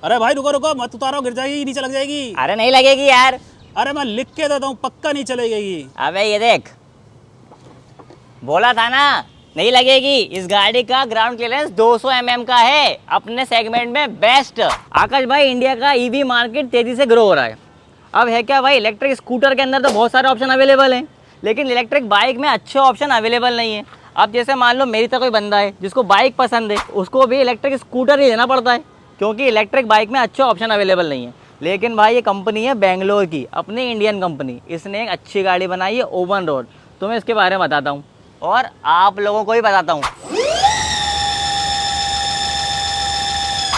अरे भाई रुको रुको मत उतारो, गिर जाएगी, नीचे लग जाएगी। अरे नहीं लगेगी यार। अरे मैं लिख के देता हूँ, पक्का नहीं चलेगी। अबे ये देख, बोला था ना नहीं लगेगी। इस गाड़ी का ग्राउंड क्लियरेंस 200 mm का है, अपने सेगमेंट में बेस्ट। आकाश भाई, इंडिया का ईवी मार्केट तेजी से ग्रो हो रहा है। अब है क्या भाई, इलेक्ट्रिक स्कूटर के अंदर तो बहुत सारे ऑप्शन अवेलेबल हैं, लेकिन इलेक्ट्रिक बाइक में अच्छे ऑप्शन अवेलेबल नहीं है। अब जैसे मान लो मेरी तरह कोई बंदा है जिसको बाइक पसंद है, उसको भी इलेक्ट्रिक स्कूटर ही लेना पड़ता है, क्योंकि इलेक्ट्रिक बाइक में अच्छे ऑप्शन अवेलेबल नहीं है। लेकिन भाई ये कंपनी है बेंगलोर की, अपनी इंडियन कंपनी, इसने एक अच्छी गाड़ी बनाई है ओवन रोड। तो मैं इसके बारे में बताता हूँ और आप लोगों को भी बताता हूँ।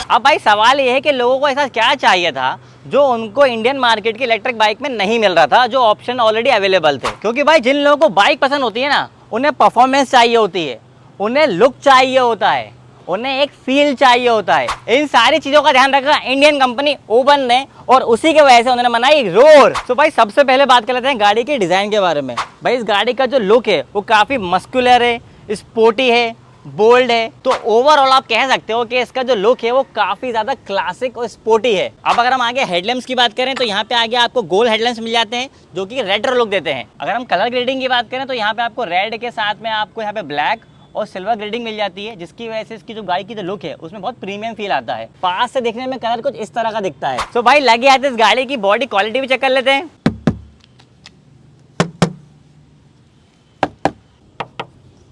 अब भाई सवाल ये है कि लोगों को ऐसा क्या चाहिए था जो उनको इंडियन मार्केट की इलेक्ट्रिक बाइक में नहीं मिल रहा था, जो ऑप्शन ऑलरेडी अवेलेबल थे। क्योंकि भाई जिन लोगों को बाइक पसंद होती है ना, उन्हें परफॉर्मेंस चाहिए होती है, उन्हें लुक चाहिए होता है, उन्हें एक फील चाहिए होता है। इन सारी चीजों का ध्यान रखा इंडियन कंपनी ओवन ने, और उसी के वजह से उन्होंने बनाई रोर। तो भाई सबसे पहले बात कर लेते हैं गाड़ी के डिजाइन के बारे में। भाई इस गाड़ी का जो लुक है वो काफी मस्कुलर है, स्पोर्टी है, बोल्ड है। तो ओवरऑल आप कह सकते हो कि इसका जो लुक है वो काफी ज्यादा क्लासिक और स्पोर्टी है। अब अगर हम आगे हेडलैम्प्स की बात करें तो यहाँ पे आगे आपको गोल हेडलैम्प्स मिल जाते हैं जो कि रेट्रो लुक देते हैं। अगर हम कलर ग्रेडिंग की बात करें तो यहाँ पे आपको रेड के साथ में आपको यहाँ पे ब्लैक और सिल्वर ग्रेडिंग मिल जाती है, जिसकी वजह से इसकी जो गाड़ी की जो लुक है उसमें बहुत प्रीमियम फील आता है। पास से देखने में कलर कुछ इस तरह का दिखता है। तो भाई लगे आते इस गाड़ी की बॉडी क्वालिटी भी चेक कर लेते हैं।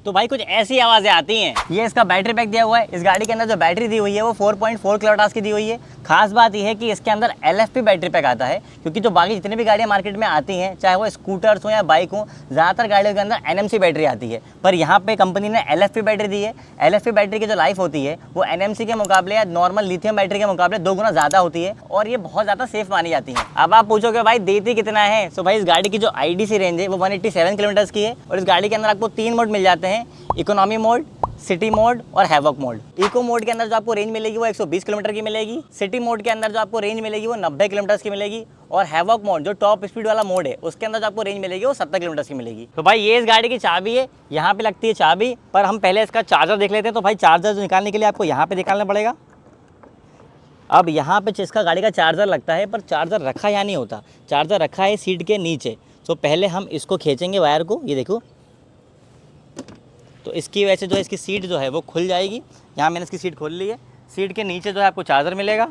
तो भाई कुछ ऐसी आवाजें आती हैं। ये इसका बैटरी पैक दिया हुआ है। इस गाड़ी के अंदर जो बैटरी दी हुई है वो 4.4 किलोवाट की दी हुई है। खास बात यह है कि इसके अंदर LFP बैटरी पैक आता है, क्योंकि जो बाकी जितनी भी गाड़ियां मार्केट में आती हैं, चाहे वो स्कूटर्स हो या बाइक हो, ज़्यादातर गाड़ियों के अंदर NMC बैटरी आती है। पर यहाँ पे कंपनी ने LFP बैटरी दी है। LFP बैटरी की जो लाइफ होती है वो NMC के मुकाबले या नॉर्मल लिथियम बैटरी के मुकाबले 2 गुना ज़्यादा होती है, और ये बहुत ज़्यादा सेफ मानी जाती है। अब आप पूछोगे भाई देती कितना है, तो भाई इस गाड़ी की जो IDC रेंज है वो 187 किलोमीटर की है, और इस गाड़ी के अंदर आपको 3 मोड मिल जाते हैं, इकोनॉमी मोड, सिटी मोड और हैवॉक मोड। इको मोड के अंदर जो आपको रेंज मिलेगी वो 120 किलोमीटर की मिलेगी। सिटी मोड के अंदर जो आपको रेंज मिलेगी वो 90 किलोमीटर की मिलेगी, और हैवॉक मोड जो टॉप स्पीड वाला मोड है उसके अंदर जो आपको रेंज मिलेगी वो 70 किलोमीटर की मिलेगी। तो भाई ये इस गाड़ी की चाबी है, यहाँ पे लगती है चाबी। पर हम पहले इसका चार्जर देख लेते हैं। तो भाई चार्जर निकालने के लिए आपको यहाँ पे निकालना पड़ेगा। अब यहाँ पे इसका गाड़ी का चार्जर लगता है, पर चार्जर रखा यहाँ नहीं होता, चार्जर रखा है सीट के नीचे। तो पहले हम इसको खींचेंगे वायर को, ये देखो, तो इसकी वजह से जो है इसकी सीट जो है वो खुल जाएगी। यहाँ मैंने इसकी सीट खोल ली है। सीट के नीचे जो है आपको चार्जर मिलेगा।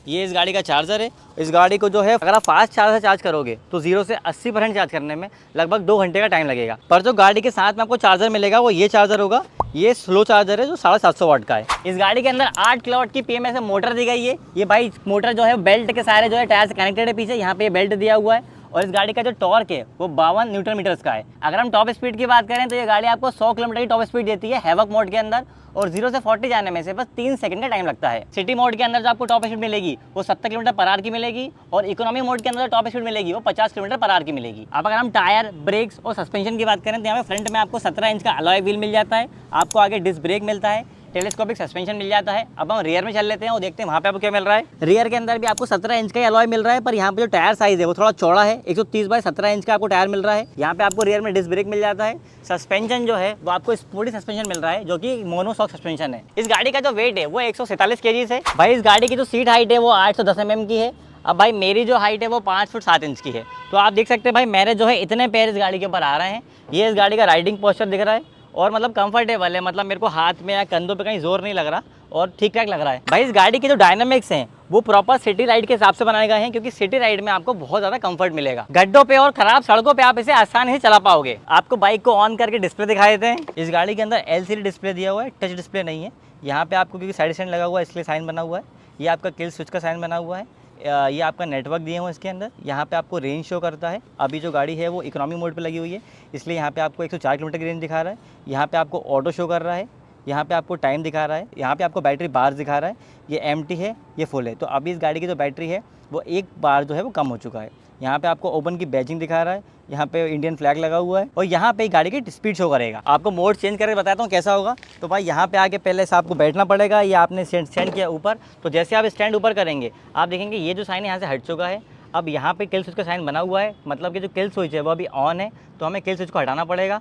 ये इस गाड़ी का चार्जर है। इस गाड़ी को जो है अगर आप फास्ट चार्जर चार्ज करोगे तो 0 से 80% चार्ज करने में लगभग 2 घंटे का टाइम लगेगा। पर जो गाड़ी के साथ में आपको चार्जर मिलेगा वो ये चार्जर होगा। ये स्लो चार्जर है जो 750 वाट का है। इस गाड़ी के अंदर 8 किलोवाट की PMS मोटर दी गई है। ये भाई मोटर जो है बेल्ट के सारे जो है टायर से कनेक्टेड है, पीछे यहाँ पे बेल्ट दिया हुआ है। और इस गाड़ी का जो टॉर्क है वो 52 न्यूटन मीटर्स का है। अगर हम टॉप स्पीड की बात करें तो ये गाड़ी आपको 100 किलोमीटर की टॉप स्पीड देती है हैवॉक मोड के अंदर, और 0 से 40 जाने में से बस 3 सेकंड का टाइम लगता है। सिटी मोड के अंदर जो आपको टॉप स्पीड मिलेगी वो 70 किलोमीटर पर आवर की मिलेगी, और इकोनॉमी मोड के अंदर जो टॉप स्पीड मिलेगी वो 50 किलोमीटर पर आवर की मिलेगी। अब अगर हम टायर, ब्रेक्स और सस्पेंशन की बात करें तो यहाँ पे फ्रंट में आपको 17 इंच का अलॉय व्हील मिल जाता है। आपको आगे डिस्क ब्रेक मिलता है, टेलीस्कोपिक सस्पेंशन मिल जाता है। अब हम रियर में चल लेते हैं और देखते हैं वहाँ पे आपको क्या मिल रहा है। रियर के अंदर भी आपको 17 इंच का अलॉय मिल रहा है, पर यहाँ पे जो टायर साइज है वो थोड़ा चौड़ा है। 130 बाय 17 इंच का आपको टायर मिल रहा है। यहाँ पे आपको रियर में डिस्क ब्रेक मिल जाता है। सस्पेंशन जो है वो आपको स्पोर्टी सस्पेंशन मिल रहा है, जो कि मोनोशॉक सस्पेंशन है। इस गाड़ी का जो वेट है वो 147 kg है। भाई इस गाड़ी की जो सीट हाइट है वो 810 mm की है। अब भाई मेरी जो हाइट है वो 5 फुट 7 इंच की है। तो आप देख सकते हैं भाई मेरे जो है इतने पैर इस गाड़ी के ऊपर आ रहे हैं। ये इस गाड़ी का राइडिंग पोस्चर दिख रहा है, और मतलब कंफर्टेबल है, मतलब मेरे को हाथ में या कंधों पे कहीं जोर नहीं लग रहा, और ठीक ठाक लग रहा है। भाई इस गाड़ी के जो डायनामिक्स हैं वो प्रॉपर सिटी राइड के हिसाब से बनाए गए हैं, क्योंकि सिटी राइड में आपको बहुत ज़्यादा कंफर्ट मिलेगा। गड्ढों पे और खराब सड़कों पे आप इसे आसानी से चला पाओगे। आपको बाइक को ऑन करके डिस्प्ले दिखा देते हैं। इस गाड़ी के अंदर LCD डिस्प्ले दिया हुआ है, टच डिस्प्ले नहीं है। यहाँ पे आपको क्योंकि साइड स्टैंड लगा हुआ है इसलिए साइन बना हुआ है। ये आपका किल स्विच का साइन बना हुआ है। ये आपका नेटवर्क दिए हुए इसके अंदर। यहाँ पे आपको रेंज शो करता है। अभी जो गाड़ी है वो इकोनॉमी मोड पे लगी हुई है, इसलिए यहाँ पे आपको 104 किलोमीटर की रेंज दिखा रहा है। यहाँ पे आपको ऑटो शो कर रहा है। यहाँ पे आपको टाइम दिखा रहा है। यहाँ पे आपको बैटरी बार दिखा रहा है। ये एम्प्टी है, ये फुल है। तो अभी इस गाड़ी की जो बैटरी है वो एक बार जो है वो कम हो चुका है। यहाँ पे आपको ओपन की बैजिंग दिखा रहा है। यहाँ पे इंडियन फ्लैग लगा हुआ है, और यहाँ पे गाड़ी की स्पीड शो करेगा। आपको मोड चेंज करके बताता हूँ कैसा होगा। तो भाई यहाँ पे आके पहले से आपको बैठना पड़ेगा। ये आपने स्टैंड किया ऊपर, तो जैसे आप स्टैंड ऊपर करेंगे आप देखेंगे ये जो साइन यहाँ से हट चुका है। अब यहाँ पे किल स्विच का साइन बना हुआ है, मतलब कि जो किल स्विच है वो अभी ऑन है, तो हमें किल स्विच को हटाना पड़ेगा।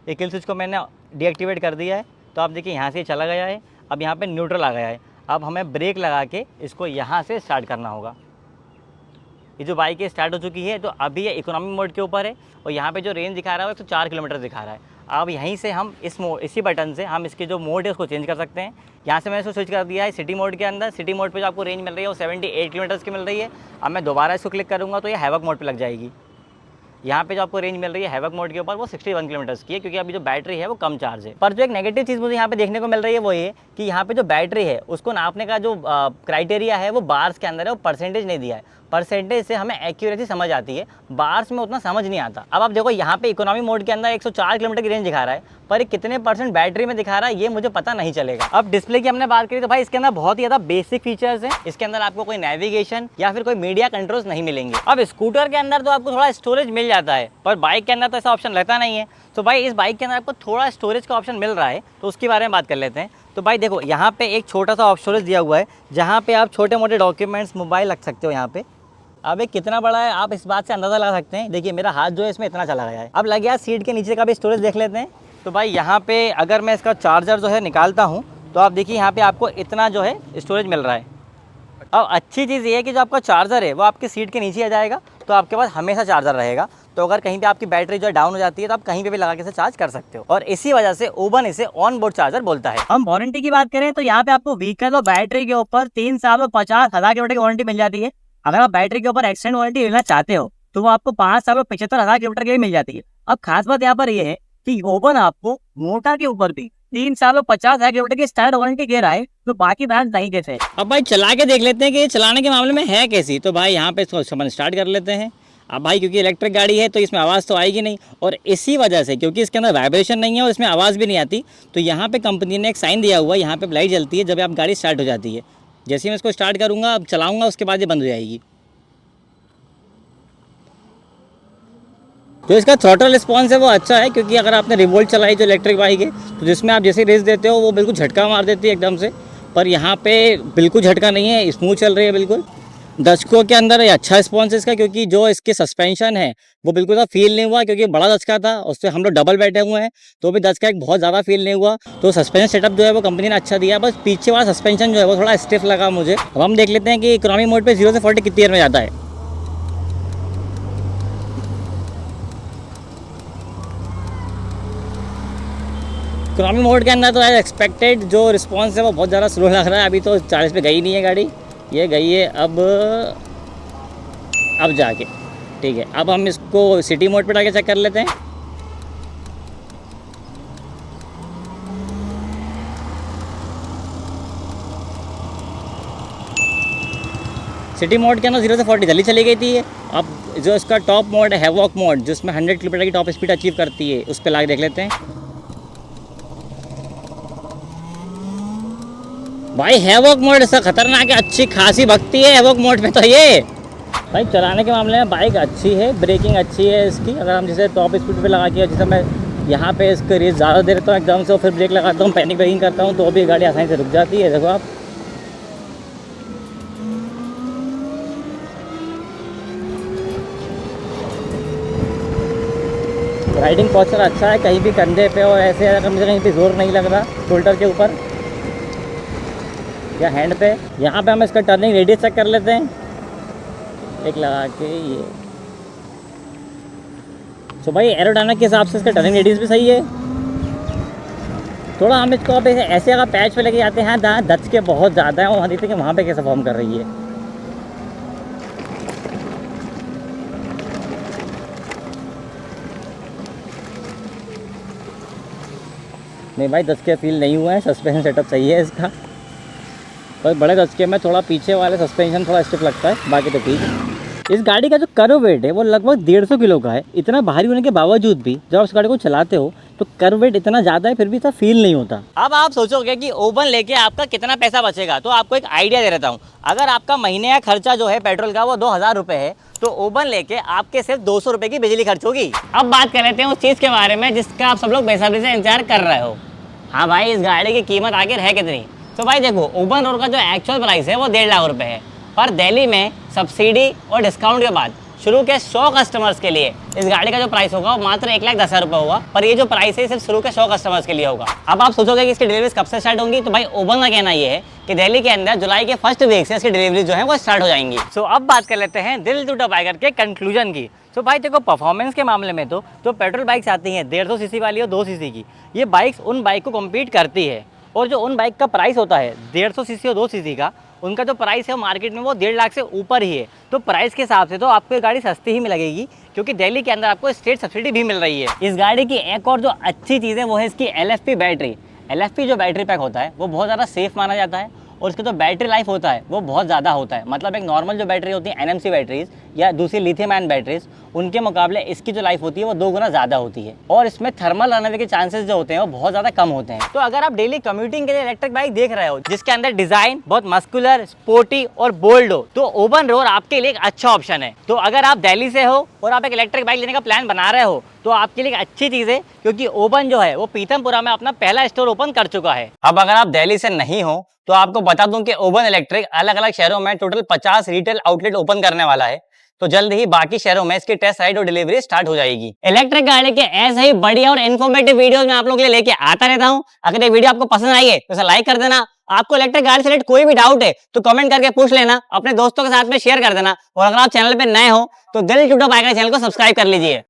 ये किल स्विच को मैंने डीएक्टिवेट कर दिया है। तो आप देखिए यहाँ से चला गया है, अब यहाँ पे न्यूट्रल आ गया है। अब हमें ब्रेक लगा के इसको यहाँ से स्टार्ट करना होगा। ये जो बाइक है स्टार्ट हो चुकी है, तो अभी ये इकोनॉमी मोड के ऊपर है और यहाँ पे जो रेंज दिखा रहा है वो 104 किलोमीटर दिखा रहा है। अब यहीं से हम इसी बटन से हम इसके जो मोड है उसको चेंज कर सकते हैं। यहाँ से मैंने इसको स्विच कर दिया है सिटी मोड के अंदर। सिटी मोड पे जो आपको रेंज मिल रही है वो 78 किलोमीटर की मिल रही है। अब मैं दोबारा इसको क्लिक करूँगा तो ये हैवक मोड पे लग जाएगी। यहाँ पे जो आपको रेंज मिल रही है हैवक मोड के ऊपर वो 61 किलोमीटर्स की है, क्योंकि अभी जो बैटरी है वो कम चार्ज है। पर जो एक नेगेटिव चीज़ मुझे यहाँ पे देखने को मिल रही है वो ये कि यहाँ पे जो बैटरी है उसको नापने का जो क्राइटेरिया है वो बार्स के अंदर है, वो परसेंटेज नहीं दिया है। परसेंटेज से हमें एक्यूरेसी समझ आती है, बार्स में उतना समझ नहीं आता। अब आप देखो यहाँ पे इकोनॉमी मोड के अंदर 104 किलोमीटर की रेंज दिखा रहा है, पर कितने परसेंट बैटरी में दिखा रहा है ये मुझे पता नहीं चलेगा। अब डिस्प्ले की हमने बात करी तो भाई इसके अंदर बहुत ही ज़्यादा बेसिक फीचर्स हैं। इसके अंदर आपको कोई नेविगेशन या फिर कोई मीडिया कंट्रोल्स नहीं मिलेंगे। अब स्कूटर के अंदर तो आपको थोड़ा स्टोरेज मिल जाता है, पर बाइक के अंदर तो ऐसा ऑप्शन रहता नहीं है। तो भाई इस बाइक के अंदर आपको थोड़ा स्टोरेज का ऑप्शन मिल रहा है, तो उसके बारे में बात कर लेते हैं। तो भाई देखो यहाँ पे एक छोटा सा ऑफ स्टोरेज दिया हुआ है, जहाँ पे आप छोटे मोटे डॉक्यूमेंट्स, मोबाइल रख सकते हो यहाँ पे। अब ये कितना बड़ा है आप इस बात से अंदाज़ा लगा सकते हैं। देखिए मेरा हाथ जो है इसमें इतना चला गया है। अब लग गया सीट के नीचे का भी स्टोरेज देख लेते हैं। तो भाई यहाँ पे अगर मैं इसका चार्जर जो है निकालता हूँ तो आप देखिए यहाँ पे आपको इतना जो है स्टोरेज मिल रहा है। अब अच्छी चीज़ ये है कि जो आपका चार्जर है वो आपकी सीट के नीचे आ जाएगा, तो आपके पास हमेशा चार्जर रहेगा। तो अगर कहीं पे आपकी बैटरी जो है डाउन हो जाती है तो आप कहीं पे भी लगा के इसे चार्ज कर सकते हो, और इसी वजह से ओबन इसे ऑन बोर्ड चार्जर बोलता है। हम वारंटी की बात करें तो यहाँ पे आपको व्हीकल और बैटरी के ऊपर 3 साल और 50,000 किलोमीटर की वारंटी मिल जाती है। अगर आप बैटरी के ऊपर एक्सटेंड वारंटी लेना चाहते हो तो वो आपको 5 साल और 75,000 किलोमीटर की भी मिल जाती है। अब खास बात यहाँ पर ये है कि ओबन आपको मोटर के ऊपर भी 3 साल और 50,000 किलोमीटर की स्टैंडर्ड वारंटी दे रहा है, तो बाकी ब्रांड नहीं देते हैं। अब भाई चला के देख लेते हैं कि ये चलाने के मामले में है कैसी। तो भाई यहाँ पे इसको स्टार्ट कर लेते हैं। अब भाई क्योंकि इलेक्ट्रिक गाड़ी है तो इसमें आवाज़ तो आएगी नहीं, और इसी वजह से क्योंकि इसके अंदर वाइब्रेशन नहीं है और इसमें आवाज़ भी नहीं आती, तो यहाँ पे कंपनी ने एक साइन दिया हुआ है, यहाँ पे लाइट जलती है जब आप गाड़ी स्टार्ट हो जाती है। जैसे ही मैं इसको स्टार्ट करूँगा, अब चलाऊँगा, उसके बाद ये बंद हो जाएगी। जो इसका थ्रॉटल रिस्पॉन्स है वो अच्छा है, क्योंकि अगर आपने रिवोल्ट चलाई जो इलेक्ट्रिक बाइक है तो जिसमें आप जैसे रेस देते हो वो बिल्कुल झटका मार देती है एकदम से, पर यहाँ पे बिल्कुल झटका नहीं है, स्मूथ चल रही है बिल्कुल। दशकों के अंदर ये अच्छा रिस्पॉन्स है इसका, क्योंकि जो इसके सस्पेंशन है वो बिल्कुल सा फील नहीं हुआ, क्योंकि बड़ा दचका था, उससे हम लोग डबल बैठे हुए हैं तो भी दचका एक बहुत ज़्यादा फील नहीं हुआ। तो सस्पेंशन सेटअप जो है वो कंपनी ने अच्छा दिया, बस पीछे वाला सस्पेंशन जो है वो थोड़ा स्टिफ लगा मुझे। अब हम देख लेते हैं कि इकोनॉमी मोड पे 0 से 40 कितनी देर में जाता है। इकोनॉमी मोड के अंदर तो एज एक्सपेक्टेड जो रिस्पॉन्स है वो बहुत ज़्यादा स्लो लग रहा है। अभी तो 40 पे गई नहीं है गाड़ी, ये गई है अब जाके। ठीक है, अब हम इसको सिटी मोड पे डाल के चेक कर लेते हैं। सिटी मोड के अंदर 0 से 40 जल्दी चली गई थी। अब जो इसका टॉप मोड है हैवॉक मोड, जिसमें 100 किलोमीटर की टॉप स्पीड अचीव करती है, उस पर ला के देख लेते हैं। भाई हैवॉक मोड इसका खतरनाक है, अच्छी खासी भगती है हैवॉक मोड में। तो ये भाई चलाने के मामले में बाइक अच्छी है, ब्रेकिंग अच्छी है इसकी। अगर हम जैसे टॉप स्पीड पे लगा के, जैसे मैं यहाँ पे इसके रेस ज़्यादा दे देता हूँ एकदम से और फिर ब्रेक लगाता हूँ, पैनिक ब्रेकिंग करता हूँ, तो भी गाड़ी आसानी से रुक जाती है। देखो आप, राइडिंग पोस्चर अच्छा है, कहीं भी कंधे पे और ऐसे अगर मुझे कहीं पे जोर नहीं लग रहा शोल्डर के ऊपर या हैंड पे। यहाँ पे हम इसका टर्निंग रेडियस चेक कर लेते हैं, एक लगा के ये। तो भाई एरोडायनामिक के हिसाब से इसका टर्निंग रेडियस भी सही है। थोड़ा हम इसको अब ऐसे अगर पैच पे लेके जाते हैं, जहाँ दच के बहुत ज़्यादा है, वहाँ देखते हैं कि वहाँ पे कैसे फॉर्म कर रही है। नहीं भाई दचके फील नहीं हुआ है, सस्पेंशन सेटअप सही है इसका, पर बड़े दचके में थोड़ा पीछे वाले सस्पेंशन थोड़ा स्टिफ लगता है, बाकी तो ठीक है। इस गाड़ी का जो कर्व वेट है वो लगभग 150 किलो का है। इतना भारी होने के बावजूद भी जब आप इस गाड़ी को चलाते हो तो कर्व वेट इतना ज़्यादा है, फिर भी इतना फील नहीं होता। अब आप सोचोगे कि ओबन लेके आपका कितना पैसा बचेगा, तो आपको एक आइडिया दे देता हूँ। अगर आपका महीने का खर्चा जो है पेट्रोल का वो 2000 रुपये है, तो ओबन लेके आपके सिर्फ 200 रुपये की बिजली खर्च होगी। अब बात कर लेते हैं उस चीज़ के बारे में जिसका आप सब लोग बेसब्री से इंतजार कर रहे हो। हाँ भाई, इस गाड़ी की कीमत आखिर है कितनी? तो भाई देखो, ओबन रोड का जो एक्चुअल प्राइस है वो 1.5 लाख रुपये है, पर दिल्ली में सब्सिडी और डिस्काउंट के बाद शुरू के 100 कस्टमर्स के लिए इस गाड़ी का जो प्राइस होगा वो मात्र 1,10,000 रुपये होगा। पर ये जो प्राइस है सिर्फ शुरू के 100 कस्टमर्स के लिए होगा। अब आप सोचोगे कि इसकी डिलीवरीज कब से स्टार्ट होंगी, तो भाई ओबन का कहना ये है कि दिल्ली के अंदर जुलाई के फर्स्ट वीक से इसकी डिलीवरी जो है वो स्टार्ट हो जाएंगी। सो अब बात कर लेते हैं दिल टूटा बाइकर के कंक्लूजन की। तो भाई देखो, परफॉर्मेंस के मामले में तो पेट्रोल बाइक्स आती हैं 150 सीसी वाली और 2 सीसी की, ये बाइक्स उन बाइक को कम्पीट करती है। और जो उन बाइक का प्राइस होता है 150 सीसी और 2 सीसी का, उनका जो प्राइस है मार्केट में वो 1.5 लाख से ऊपर ही है। तो प्राइस के हिसाब से तो आपको ये गाड़ी सस्ती ही मिलेगी, क्योंकि दिल्ली के अंदर आपको स्टेट सब्सिडी भी मिल रही है। इस गाड़ी की एक और जो अच्छी चीज़ है वो है इसकी LFP बैटरी। LFP जो बैटरी पैक होता है वो बहुत ज़्यादा सेफ माना जाता है और इसका जो बैटरी लाइफ होता है वो बहुत ज़्यादा होता है। मतलब एक नॉर्मल जो बैटरी होती है NMC बैटरीज या दूसरी लिथियम आयन बैटरीज, उनके मुकाबले इसकी जो लाइफ होती है वो 2 गुना ज़्यादा होती है और इसमें थर्मल रनअवे के चांसेस जो होते हैं वो बहुत ज़्यादा कम होते हैं। तो अगर आप डेली कम्यूटिंग के लिए इलेक्ट्रिक बाइक देख रहे हो जिसके अंदर डिज़ाइन बहुत मस्कुलर, स्पोर्टी और बोल्ड हो, तो ओबन रोर आपके लिए एक अच्छा ऑप्शन है। तो अगर आप दिल्ली से हो और आप एक इलेक्ट्रिक बाइक लेने का प्लान बना रहे हो तो आपके लिए एक अच्छी चीज़ है, क्योंकि ओबन जो है वो पीतमपुरा में अपना पहला स्टोर ओपन कर चुका है। अब अगर आप दिल्ली से नहीं हो तो आपको बता दूं कि ओबन इलेक्ट्रिक अलग अलग शहरों में टोटल 50 रिटेल आउटलेट ओपन करने वाला है। तो जल्द ही बाकी शहरों में इसकी टेस्ट राइड और डिलीवरी स्टार्ट हो जाएगी। इलेक्ट्रिक गाड़ी के ऐसे ही बढ़िया और इन्फॉर्मेटिव वीडियोस मैं आप लोगों के लिए लेके आता रहता हूं। अगर ये वीडियो आपको पसंद आई है तो इसे लाइक कर देना। आपको इलेक्ट्रिक गाड़ी से रिलेटेड कोई भी डाउट है तो कमेंट करके पूछ लेना, अपने दोस्तों के साथ में शेयर कर देना। और अगर आप चैनल पे नए हो तो दिल टूटा बाइकर चैनल को सब्सक्राइब कर लीजिए।